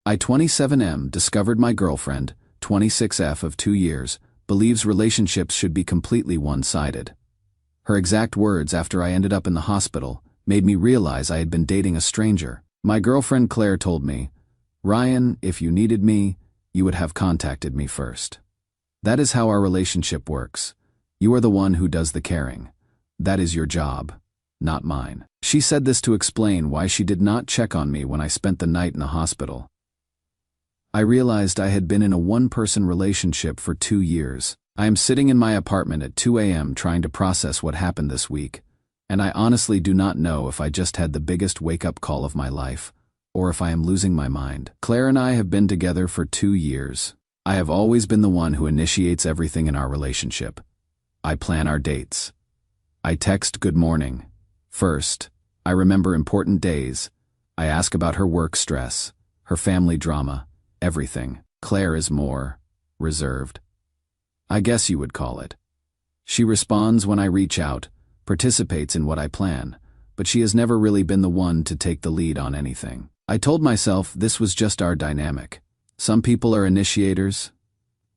I 27M discovered my girlfriend, 26F of 2 years, believes relationships should be completely one-sided. Her exact words after I ended up in the hospital made me realize I had been dating a stranger. My girlfriend Claire told me, "Ryan, if you needed me, you would have contacted me first. That is how our relationship works. You are the one who does the caring. That is your job, not mine." She said this to explain why she did not check on me when I spent the night in the hospital. I realized I had been in a one-person relationship for 2 years. I am sitting in my apartment at 2 a.m. trying to process what happened this week, and I honestly do not know if I just had the biggest wake-up call of my life, or if I am losing my mind. Claire and I have been together for 2 years. I have always been the one who initiates everything in our relationship. I plan our dates. I text good morning. First, I remember important days. I ask about her work stress, her family drama, everything. Claire is more reserved, I guess you would call it. She responds when I reach out, participates in what I plan, but she has never really been the one to take the lead on anything. I told myself this was just our dynamic. Some people are initiators,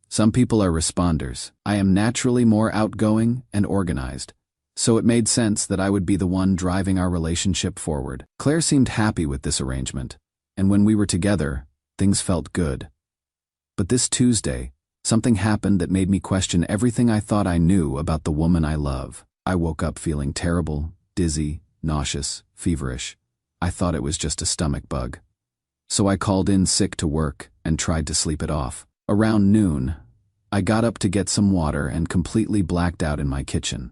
some people are responders. I am naturally more outgoing and organized, so it made sense that I would be the one driving our relationship forward. Claire seemed happy with this arrangement, and when we were together, things felt good. But this Tuesday, something happened that made me question everything I thought I knew about the woman I love. I woke up feeling terrible, dizzy, nauseous, feverish. I thought it was just a stomach bug. So I called in sick to work and tried to sleep it off. Around noon, I got up to get some water and completely blacked out in my kitchen.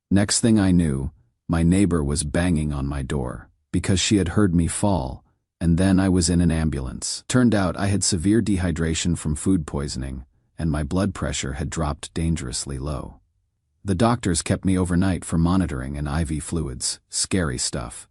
Next thing I knew, my neighbor was banging on my door because she had heard me fall, and then I was in an ambulance. Turned out I had severe dehydration from food poisoning, and my blood pressure had dropped dangerously low. The doctors kept me overnight for monitoring and IV fluids. Scary stuff.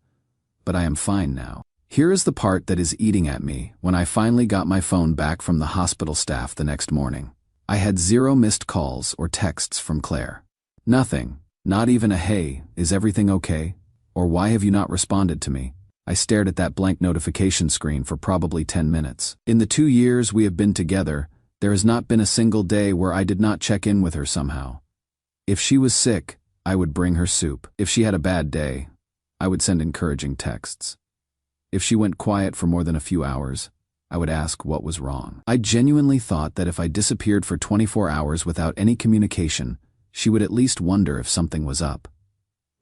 But I am fine now. Here is the part that is eating at me when I finally got my phone back from the hospital staff the next morning. I had 0 missed calls or texts from Claire. Nothing, not even a "Hey, is everything okay?" or "Why have you not responded to me?" I stared at that blank notification screen for probably 10 minutes. In the 2 years we have been together, there has not been a single day where I did not check in with her somehow. If she was sick, I would bring her soup. If she had a bad day, I would send encouraging texts. If she went quiet for more than a few hours, I would ask what was wrong. I genuinely thought that if I disappeared for 24 hours without any communication, she would at least wonder if something was up.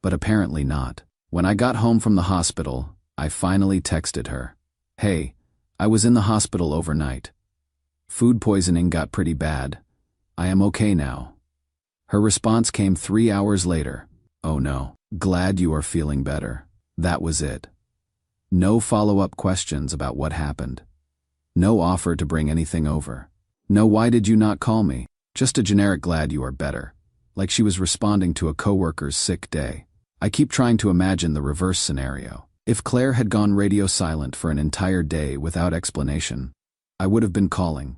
But apparently not. When I got home from the hospital, I finally texted her, "Hey, I was in the hospital overnight. Food poisoning got pretty bad. I am okay now." Her response came 3 hours later. "Oh no, glad you are feeling better." That was it. No follow-up questions about what happened. No offer to bring anything over. No "Why did you not call me?" Just a generic "Glad you are better," like she was responding to a coworker's sick day. I keep trying to imagine the reverse scenario. If Claire had gone radio silent for an entire day without explanation, I would have been calling,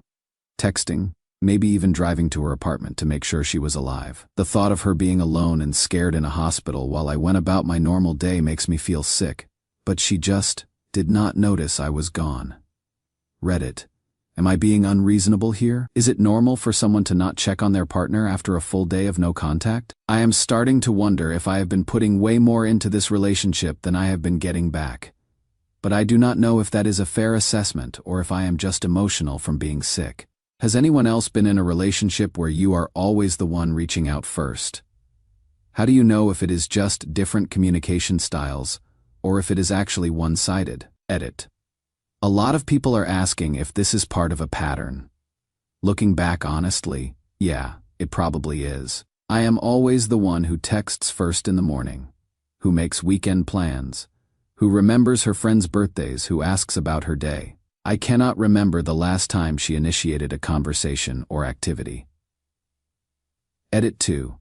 texting, maybe even driving to her apartment to make sure she was alive. The thought of her being alone and scared in a hospital while I went about my normal day makes me feel sick. But she just did not notice I was gone. Reddit. Am I being unreasonable here? Is it normal for someone to not check on their partner after a full day of no contact? I am starting to wonder if I have been putting way more into this relationship than I have been getting back. But I do not know if that is a fair assessment or if I am just emotional from being sick. Has anyone else been in a relationship where you are always the one reaching out first? How do you know if it is just different communication styles, or if it is actually one-sided? Edit. A lot of people are asking if this is part of a pattern. Looking back honestly, yeah, it probably is. I am always the one who texts first in the morning, who makes weekend plans, who remembers her friends' birthdays, who asks about her day. I cannot remember the last time she initiated a conversation or activity. Edit 2.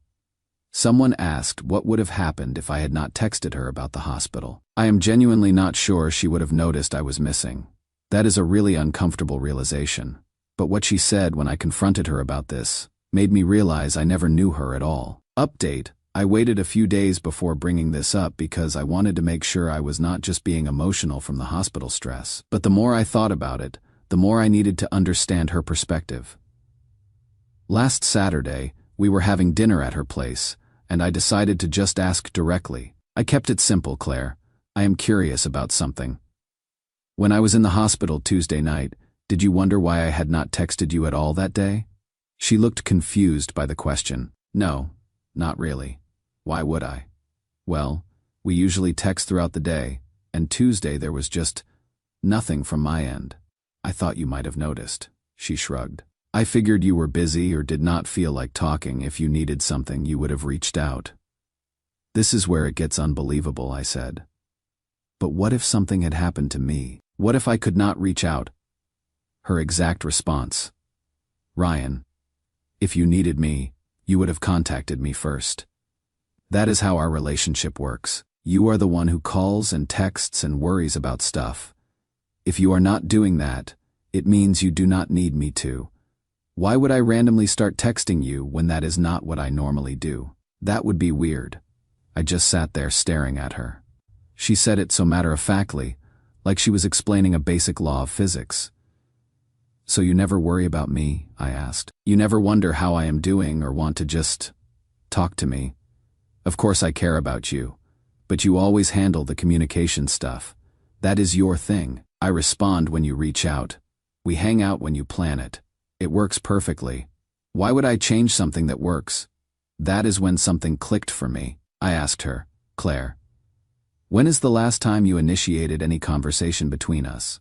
Someone asked what would have happened if I had not texted her about the hospital. I am genuinely not sure she would have noticed I was missing. That is a really uncomfortable realization. But what she said when I confronted her about this made me realize I never knew her at all. Update: I waited a few days before bringing this up because I wanted to make sure I was not just being emotional from the hospital stress. But the more I thought about it, the more I needed to understand her perspective. Last Saturday, we were having dinner at her place, and I decided to just ask directly. I kept it simple, Claire. I am curious about something. When I was in the hospital Tuesday night, did you wonder why I had not texted you at all that day? She looked confused by the question. No, not really. Why would I? Well, we usually text throughout the day, and Tuesday there was just nothing from my end. I thought you might have noticed. She shrugged. I figured you were busy or did not feel like talking. If you needed something, you would have reached out. This is where it gets unbelievable, I said. But what if something had happened to me? What if I could not reach out? Her exact response. Ryan, if you needed me, you would have contacted me first. That is how our relationship works. You are the one who calls and texts and worries about stuff. If you are not doing that, it means you do not need me to. Why would I randomly start texting you when that is not what I normally do? That would be weird. I just sat there staring at her. She said it so matter-of-factly, like she was explaining a basic law of physics. So you never worry about me? I asked. You never wonder how I am doing or want to just talk to me? Of course I care about you, but you always handle the communication stuff. That is your thing. I respond when you reach out. We hang out when you plan it. It works perfectly. Why would I change something that works? That is when something clicked for me. I asked her, Claire, when is the last time you initiated any conversation between us?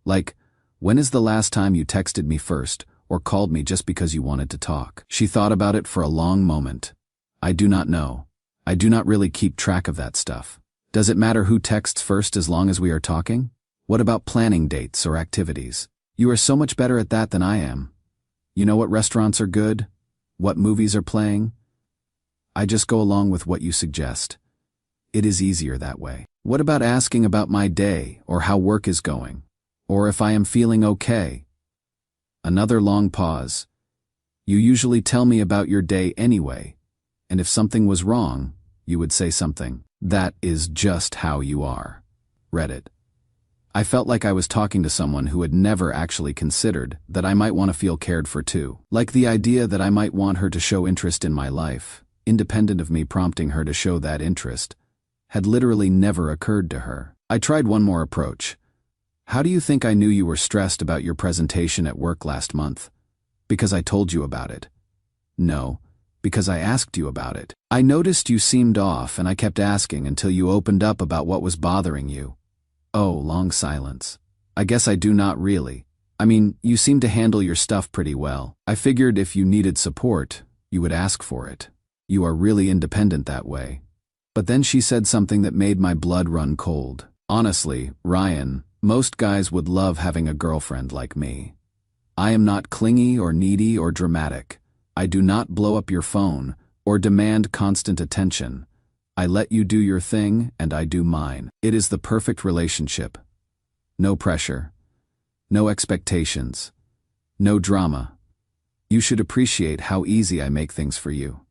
Like, when is the last time you texted me first or called me just because you wanted to talk? She thought about it for a long moment. I do not know. I do not really keep track of that stuff. Does it matter who texts first as long as we are talking? What about planning dates or activities? You are so much better at that than I am. You know what restaurants are good? What movies are playing? I just go along with what you suggest. It is easier that way. What about asking about my day or how work is going? Or if I am feeling okay? Another long pause. You usually tell me about your day anyway, and if something was wrong, you would say something. That is just how you are. Reddit. I felt like I was talking to someone who had never actually considered that I might want to feel cared for too. Like the idea that I might want her to show interest in my life, independent of me prompting her to show that interest, had literally never occurred to her. I tried one more approach. How do you think I knew you were stressed about your presentation at work last month? Because I told you about it. No, because I asked you about it. I noticed you seemed off and I kept asking until you opened up about what was bothering you. Oh, long silence. I guess I do not really. I mean, you seem to handle your stuff pretty well. I figured if you needed support, you would ask for it. You are really independent that way. But then she said something that made my blood run cold. Honestly, Ryan, most guys would love having a girlfriend like me. I am not clingy or needy or dramatic. I do not blow up your phone or demand constant attention. I let you do your thing and I do mine. It is the perfect relationship. No pressure. No expectations. No drama. You should appreciate how easy I make things for you.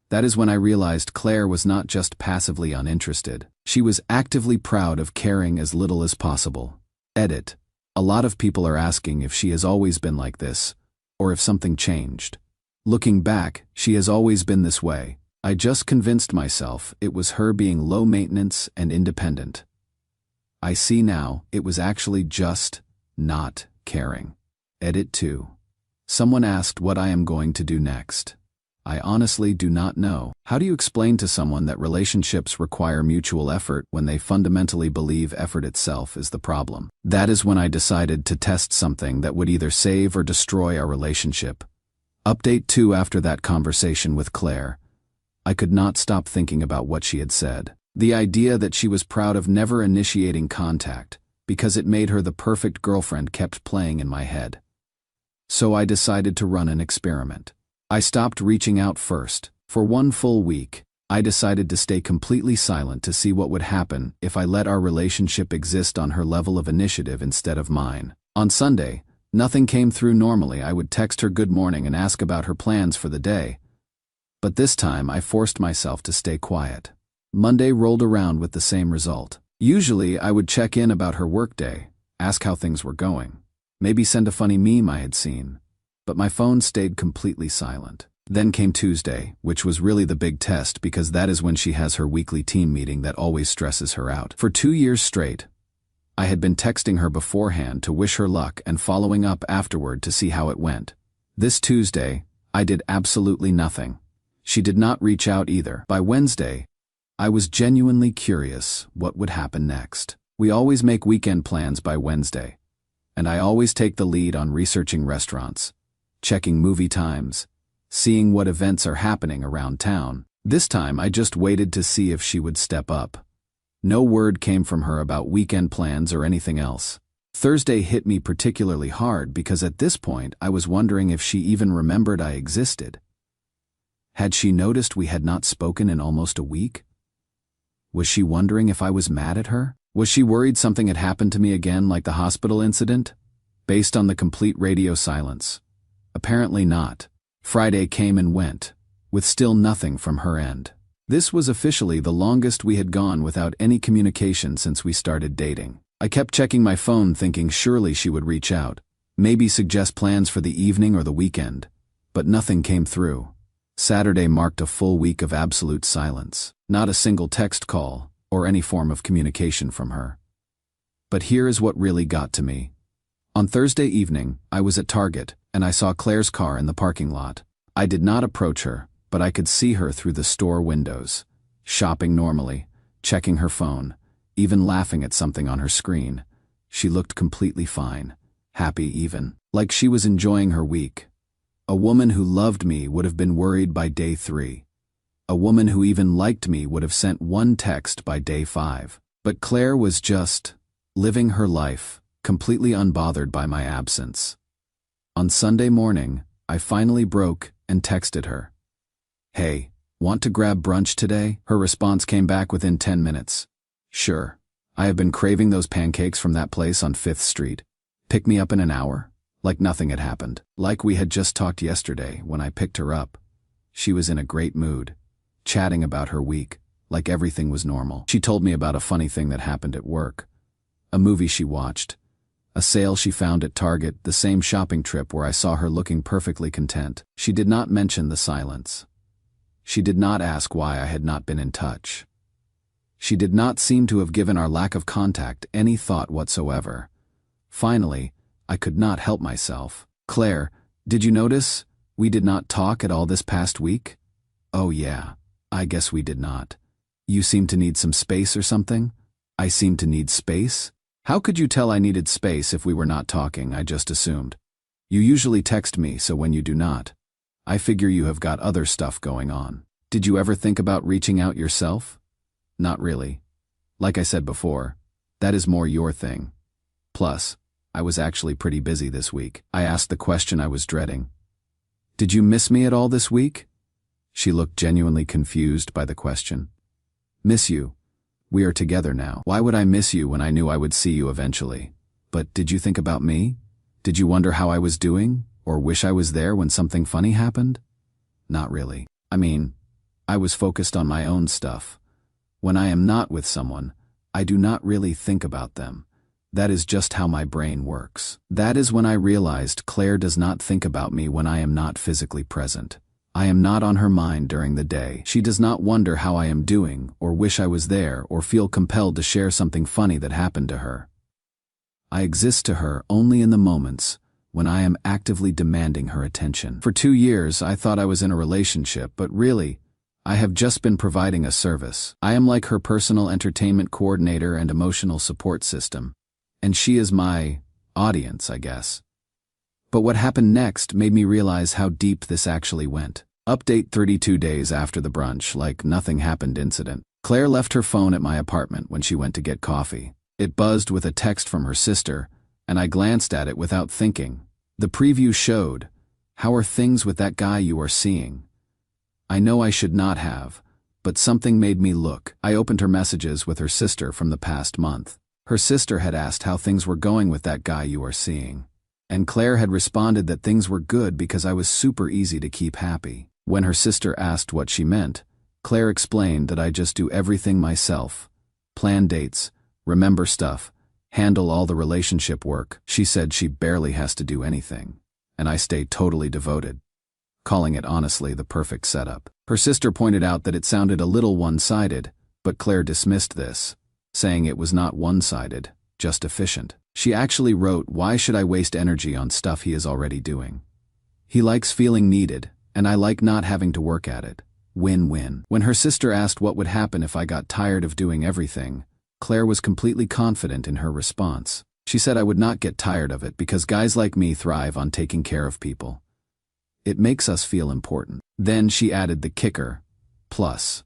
That is when I realized Claire was not just passively uninterested. She was actively proud of caring as little as possible. Edit. A lot of people are asking if she has always been like this, or if something changed. Looking back, she has always been this way. I just convinced myself it was her being low maintenance and independent. I see now it was actually just not caring. Edit 2. Someone asked what I am going to do next. I honestly do not know. How do you explain to someone that relationships require mutual effort when they fundamentally believe effort itself is the problem? That is when I decided to test something that would either save or destroy our relationship. Update 2. After that conversation with Claire, I could not stop thinking about what she had said. The idea that she was proud of never initiating contact because it made her the perfect girlfriend kept playing in my head. So I decided to run an experiment. I stopped reaching out first. For 1 full week, I decided to stay completely silent to see what would happen if I let our relationship exist on her level of initiative instead of mine. On Sunday, nothing came through. Normally I would text her good morning and ask about her plans for the day. But this time I forced myself to stay quiet. Monday rolled around with the same result. Usually I would check in about her workday, ask how things were going. maybe send a funny meme I had seen. But my phone stayed completely silent. Then came Tuesday, which was really the big test because that is when she has her weekly team meeting that always stresses her out. For 2 years straight, I had been texting her beforehand to wish her luck and following up afterward to see how it went. This Tuesday, I did absolutely nothing. She did not reach out either. By Wednesday, I was genuinely curious what would happen next. We always make weekend plans by Wednesday, and I always take the lead on researching restaurants, checking movie times, seeing what events are happening around town. This time I just waited to see if she would step up. No word came from her about weekend plans or anything else. Thursday hit me particularly hard because at this point I was wondering if she even remembered I existed. Had she noticed we had not spoken in almost a week? Was she wondering if I was mad at her? Was she worried something had happened to me again like the hospital incident? Based on the complete radio silence. Apparently not. Friday came and went, with still nothing from her end. This was officially the longest we had gone without any communication since we started dating. I kept checking my phone thinking surely she would reach out, maybe suggest plans for the evening or the weekend, but nothing came through. Saturday marked a full week of absolute silence. Not a single text call or any form of communication from her. But here is what really got to me. On Thursday evening, I was at Target, and I saw Claire's car in the parking lot. I did not approach her, but I could see her through the store windows, shopping normally, checking her phone, even laughing at something on her screen. She looked completely fine, happy even, like she was enjoying her week. A woman who loved me would have been worried by day 3. A woman who even liked me would have sent one text by day 5. But Claire was just living her life, completely unbothered by my absence. On Sunday morning, I finally broke and texted her. "Hey, want to grab brunch today?" Her response came back within 10 minutes. "Sure. I have been craving those pancakes from that place on 5th Street. Pick me up in an hour." Like nothing had happened. Like we had just talked yesterday when I picked her up. She was in a great mood, chatting about her week, like everything was normal. She told me about a funny thing that happened at work. A movie she watched. A sale she found at Target, the same shopping trip where I saw her looking perfectly content. She did not mention the silence. She did not ask why I had not been in touch. She did not seem to have given our lack of contact any thought whatsoever. Finally, I could not help myself. "Claire, did you notice we did not talk at all this past week?" "Oh yeah, I guess we did not. You seem to need some space or something?" "I seem to need space? How could you tell I needed space if we were not talking?" "I just assumed. You usually text me, so when you do not, I figure you have got other stuff going on." "Did you ever think about reaching out yourself?" "Not really. Like I said before, that is more your thing. Plus, I was actually pretty busy this week." I asked the question I was dreading. "Did you miss me at all this week?" She looked genuinely confused by the question. "Miss you? We are together now. Why would I miss you when I knew I would see you eventually? But did you think about me? Did you wonder how I was doing, or wish I was there when something funny happened?" "Not really. I mean, I was focused on my own stuff. When I am not with someone, I do not really think about them. That is just how my brain works." That is when I realized Claire does not think about me when I am not physically present. I am not on her mind during the day. She does not wonder how I am doing, or wish I was there, or feel compelled to share something funny that happened to her. I exist to her only in the moments when I am actively demanding her attention. For 2 years, I thought I was in a relationship, but really, I have just been providing a service. I am like her personal entertainment coordinator and emotional support system. And she is my audience, I guess. But what happened next made me realize how deep this actually went. Update 32 days after the brunch, like nothing happened incident. Claire left her phone at my apartment when she went to get coffee. It buzzed with a text from her sister, and I glanced at it without thinking. The preview showed, "How are things with that guy you are seeing?" I know I should not have, but something made me look. I opened her messages with her sister from the past month. Her sister had asked how things were going with that guy you are seeing. And Claire had responded that things were good because I was super easy to keep happy. When her sister asked what she meant, Claire explained that I just do everything myself. Plan dates, remember stuff, handle all the relationship work. She said she barely has to do anything, and I stay totally devoted, calling it honestly the perfect setup. Her sister pointed out that it sounded a little one-sided, but Claire dismissed this, saying it was not one-sided, just efficient. She actually wrote, "Why should I waste energy on stuff he is already doing? He likes feeling needed, and I like not having to work at it. Win-win." When her sister asked what would happen if I got tired of doing everything, Claire was completely confident in her response. She said I would not get tired of it because guys like me thrive on taking care of people. It makes us feel important. Then she added the kicker. Plus,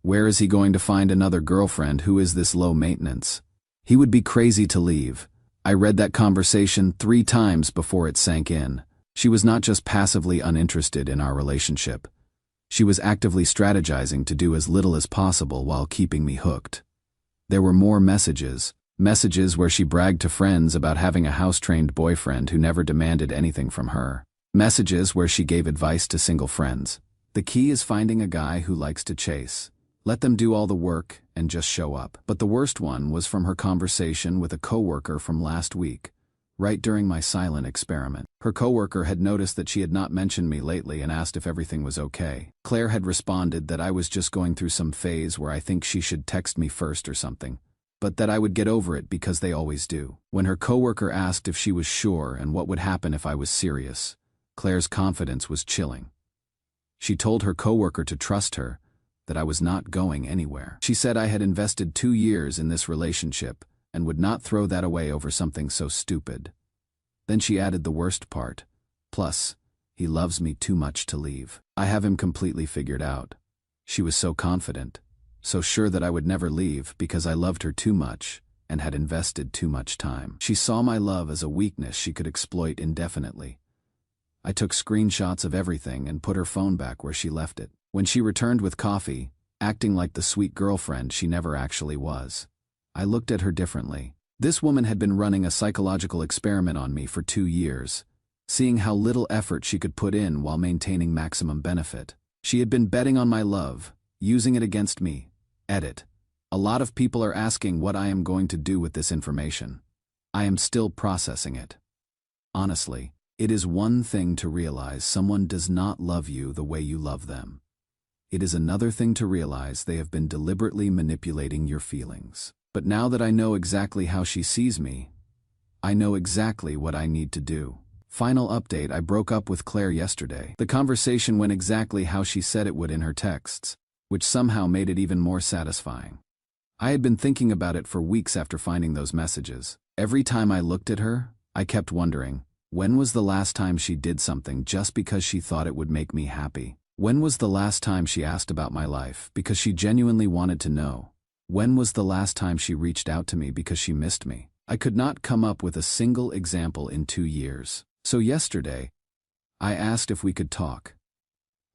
where is he going to find another girlfriend who is this low maintenance? He would be crazy to leave. I read that conversation 3 times before it sank in. She was not just passively uninterested in our relationship. She was actively strategizing to do as little as possible while keeping me hooked. There were more messages where she bragged to friends about having a house-trained boyfriend who never demanded anything from her. Messages where she gave advice to single friends. The key is finding a guy who likes to chase. Let them do all the work and just show up. But the worst one was from her conversation with a coworker from last week, right during my silent experiment. Her coworker had noticed that she had not mentioned me lately and asked if everything was okay. Claire had responded that I was just going through some phase where I think she should text me first or something, but that I would get over it because they always do. When her coworker asked if she was sure and what would happen if I was serious, Claire's confidence was chilling. She told her coworker to trust her, that I was not going anywhere. She said I had invested 2 years in this relationship and would not throw that away over something so stupid. Then she added the worst part. Plus, he loves me too much to leave. I have him completely figured out. She was so confident, so sure that I would never leave because I loved her too much and had invested too much time. She saw my love as a weakness she could exploit indefinitely. I took screenshots of everything and put her phone back where she left it. When she returned with coffee, acting like the sweet girlfriend she never actually was, I looked at her differently. This woman had been running a psychological experiment on me for 2 years, seeing how little effort she could put in while maintaining maximum benefit. She had been betting on my love, using it against me. Edit. A lot of people are asking what I am going to do with this information. I am still processing it. Honestly, it is one thing to realize someone does not love you the way you love them. It is another thing to realize they have been deliberately manipulating your feelings. But now that I know exactly how she sees me, I know exactly what I need to do. Final update: I broke up with Claire yesterday. The conversation went exactly how she said it would in her texts, which somehow made it even more satisfying. I had been thinking about it for weeks after finding those messages. Every time I looked at her, I kept wondering, when was the last time she did something just because she thought it would make me happy? When was the last time she asked about my life because she genuinely wanted to know? When was the last time she reached out to me because she missed me? I could not come up with a single example in 2 years. So yesterday, I asked if we could talk.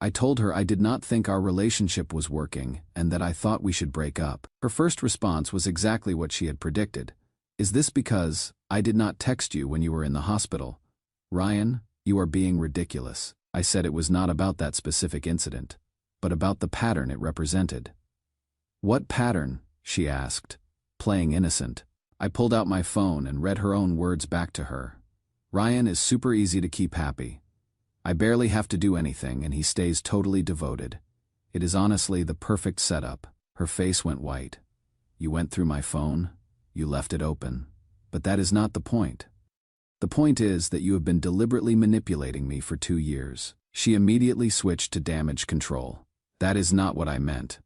I told her I did not think our relationship was working and that I thought we should break up. Her first response was exactly what she had predicted. "Is this because I did not text you when you were in the hospital? Ryan, you are being ridiculous." I said it was not about that specific incident, but about the pattern it represented. "What pattern?" she asked, playing innocent. I pulled out my phone and read her own words back to her. "Ryan is super easy to keep happy. I barely have to do anything and he stays totally devoted. It is honestly the perfect setup." Her face went white. "You went through my phone, you left it open. But that is not the point. The point is that you have been deliberately manipulating me for 2 years." She immediately switched to damage control. "That is not what I meant.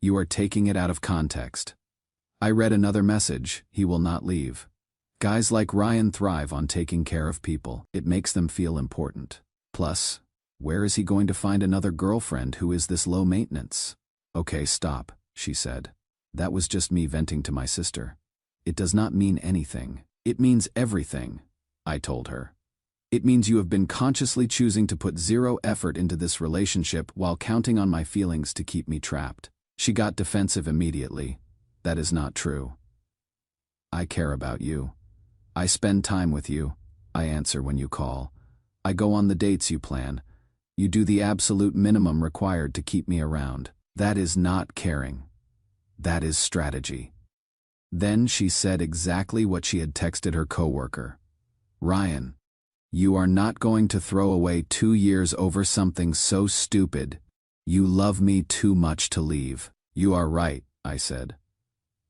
You are taking it out of context." I read another message: "He will not leave. Guys like Ryan thrive on taking care of people. It makes them feel important. Plus, where is he going to find another girlfriend who is this low maintenance?" "Okay, stop," she said. "That was just me venting to my sister. It does not mean anything." "It means everything," I told her. "It means you have been consciously choosing to put 0 effort into this relationship while counting on my feelings to keep me trapped." She got defensive immediately. "That is not true. I care about you. I spend time with you. I answer when you call. I go on the dates you plan. You do the absolute minimum required to keep me around. That is not caring. That is strategy." Then she said exactly what she had texted her coworker. Ryan, you are not going to throw away 2 years over something so stupid. You love me too much to leave. You are right, I said.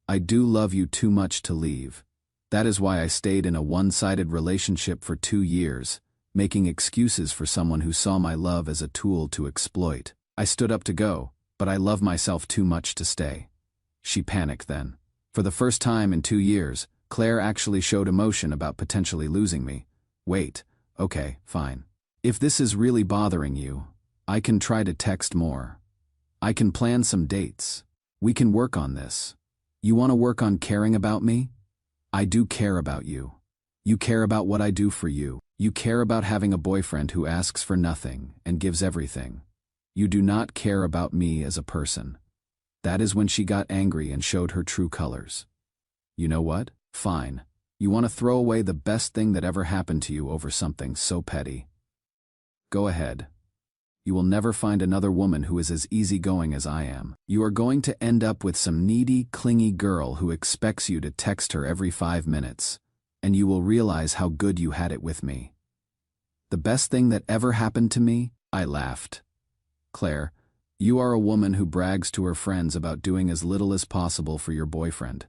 I do love you too much to leave. That is why I stayed in a one-sided relationship for 2 years, making excuses for someone who saw my love as a tool to exploit. I stood up to go, but I love myself too much to stay. She panicked then. For the first time in 2 years, Claire actually showed emotion about potentially losing me. Wait, okay, fine. If this is really bothering you, I can try to text more. I can plan some dates. We can work on this. You want to work on caring about me? I do care about you. You care about what I do for you. You care about having a boyfriend who asks for nothing and gives everything. You do not care about me as a person. That is when she got angry and showed her true colors. You know what? Fine. You want to throw away the best thing that ever happened to you over something so petty. Go ahead. You will never find another woman who is as easygoing as I am. You are going to end up with some needy, clingy girl who expects you to text her every 5 minutes, and you will realize how good you had it with me. The best thing that ever happened to me? I laughed. Claire, you are a woman who brags to her friends about doing as little as possible for your boyfriend.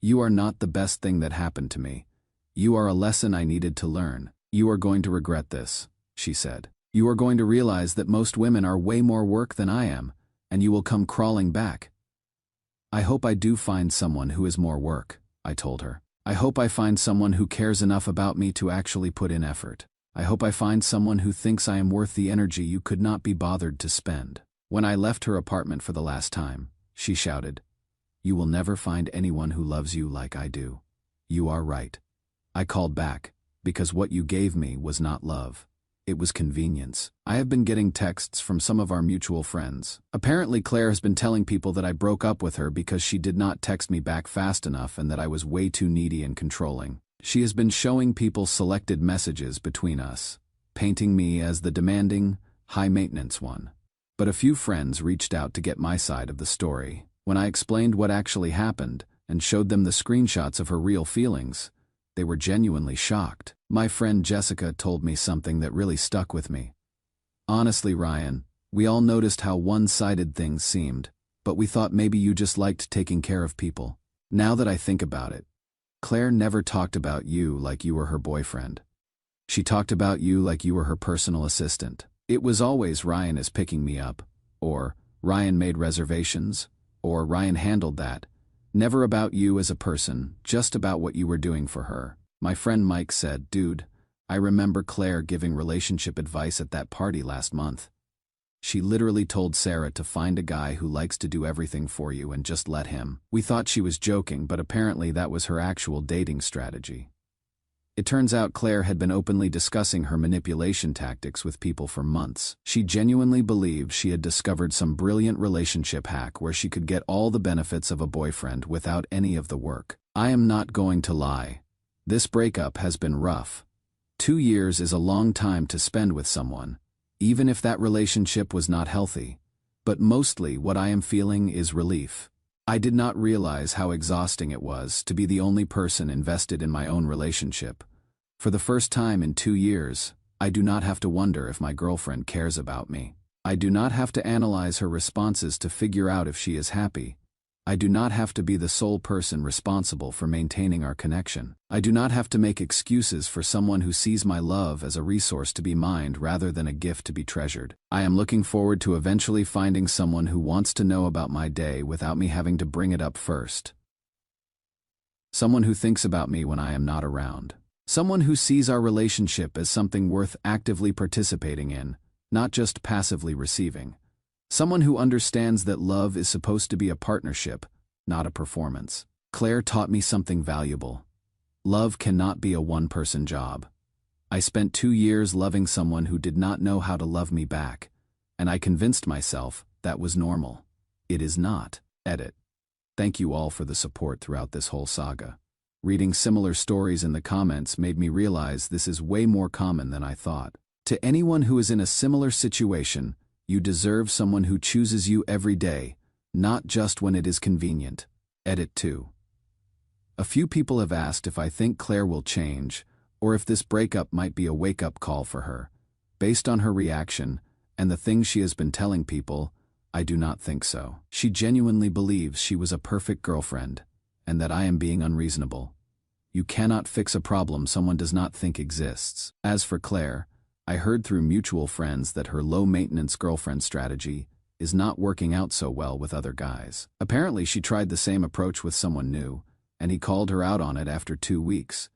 You are not the best thing that happened to me. You are a lesson I needed to learn. You are going to regret this, she said. You are going to realize that most women are way more work than I am, and you will come crawling back. I hope I do find someone who is more work, I told her. I hope I find someone who cares enough about me to actually put in effort. I hope I find someone who thinks I am worth the energy you could not be bothered to spend. When I left her apartment for the last time, she shouted, You will never find anyone who loves you like I do. You are right. I called back, because what you gave me was not love. It was convenience. I have been getting texts from some of our mutual friends. Apparently Claire has been telling people that I broke up with her because she did not text me back fast enough and that I was way too needy and controlling. She has been showing people selected messages between us, painting me as the demanding, high-maintenance one. But a few friends reached out to get my side of the story. When I explained what actually happened and showed them the screenshots of her real feelings, they were genuinely shocked. My friend Jessica told me something that really stuck with me. Honestly, Ryan, we all noticed how one-sided things seemed, but we thought maybe you just liked taking care of people. Now that I think about it, Claire never talked about you like you were her boyfriend. She talked about you like you were her personal assistant. It was always Ryan is picking me up, or Ryan made reservations, or Ryan handled that. Never about you as a person, just about what you were doing for her. My friend Mike said, Dude, I remember Claire giving relationship advice at that party last month. She literally told Sarah to find a guy who likes to do everything for you and just let him. We thought she was joking, but apparently that was her actual dating strategy. It turns out Claire had been openly discussing her manipulation tactics with people for months. She genuinely believed she had discovered some brilliant relationship hack where she could get all the benefits of a boyfriend without any of the work. I am not going to lie. This breakup has been rough. 2 years is a long time to spend with someone, even if that relationship was not healthy. But mostly what I am feeling is relief. I did not realize how exhausting it was to be the only person invested in my own relationship. For the first time in 2 years, I do not have to wonder if my girlfriend cares about me. I do not have to analyze her responses to figure out if she is happy. I do not have to be the sole person responsible for maintaining our connection. I do not have to make excuses for someone who sees my love as a resource to be mined rather than a gift to be treasured. I am looking forward to eventually finding someone who wants to know about my day without me having to bring it up first. Someone who thinks about me when I am not around. Someone who sees our relationship as something worth actively participating in, not just passively receiving. Someone who understands that love is supposed to be a partnership, not a performance. Claire taught me something valuable. Love cannot be a one-person job. I spent 2 years loving someone who did not know how to love me back, and I convinced myself that was normal. It is not. Edit. Thank you all for the support throughout this whole saga. Reading similar stories in the comments made me realize this is way more common than I thought. To anyone who is in a similar situation, you deserve someone who chooses you every day, not just when it is convenient. Edit 2. A few people have asked if I think Claire will change, or if this breakup might be a wake-up call for her. Based on her reaction, and the things she has been telling people, I do not think so. She genuinely believes she was a perfect girlfriend, and that I am being unreasonable. You cannot fix a problem someone does not think exists. As for Claire, I heard through mutual friends that her low-maintenance girlfriend strategy is not working out so well with other guys. Apparently she tried the same approach with someone new, and he called her out on it after 2 weeks,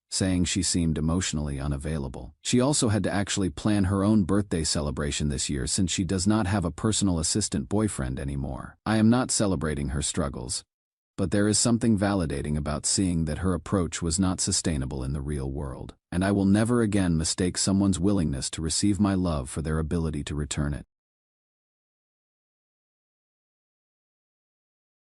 saying she seemed emotionally unavailable. She also had to actually plan her own birthday celebration this year since she does not have a personal assistant boyfriend anymore. I am not celebrating her struggles, but there is something validating about seeing that her approach was not sustainable in the real world, and I will never again mistake someone's willingness to receive my love for their ability to return it.